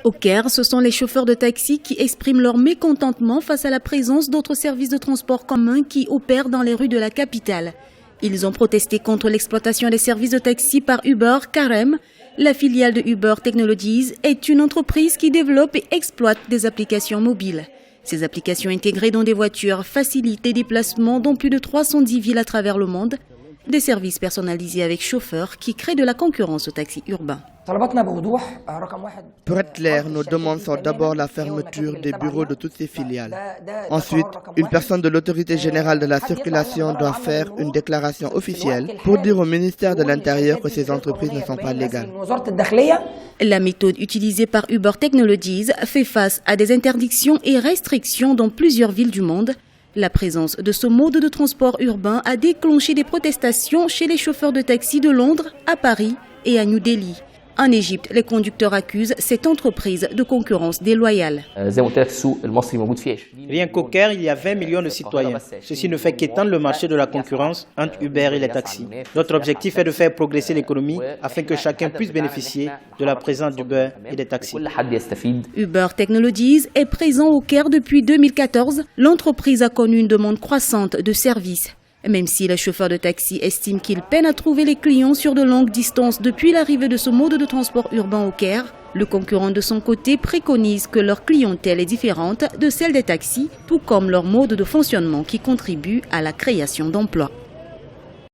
Au Caire, ce sont les chauffeurs de taxi qui expriment leur mécontentement face à la présence d'autres services de transport commun qui opèrent dans les rues de la capitale. Ils ont protesté contre l'exploitation des services de taxi par Uber Carem. La filiale de Uber Technologies est une entreprise qui développe et exploite des applications mobiles. Ces applications intégrées dans des voitures facilitent les déplacements dans plus de 310 villes à travers le monde. Des services personnalisés avec chauffeurs qui créent de la concurrence au taxi urbain. Pour être clair, nos demandes sont d'abord la fermeture des bureaux de toutes ces filiales. Ensuite, une personne de l'autorité générale de la circulation doit faire une déclaration officielle pour dire au ministère de l'Intérieur que ces entreprises ne sont pas légales. La méthode utilisée par Uber Technologies fait face à des interdictions et restrictions dans plusieurs villes du monde. La présence de ce mode de transport urbain a déclenché des protestations chez les chauffeurs de taxi de Londres, à Paris et à New Delhi. En Égypte, les conducteurs accusent cette entreprise de concurrence déloyale. Rien qu'au Caire, il y a 20 millions de citoyens. Ceci ne fait qu'étendre le marché de la concurrence entre Uber et les taxis. Notre objectif est de faire progresser l'économie afin que chacun puisse bénéficier de la présence d'Uber et des taxis. Uber Technologies est présent au Caire depuis 2014. L'entreprise a connu une demande croissante de services. Même si les chauffeurs de taxi estiment qu'ils peinent à trouver les clients sur de longues distances depuis l'arrivée de ce mode de transport urbain au Caire, le concurrent de son côté préconise que leur clientèle est différente de celle des taxis, tout comme leur mode de fonctionnement qui contribue à la création d'emplois.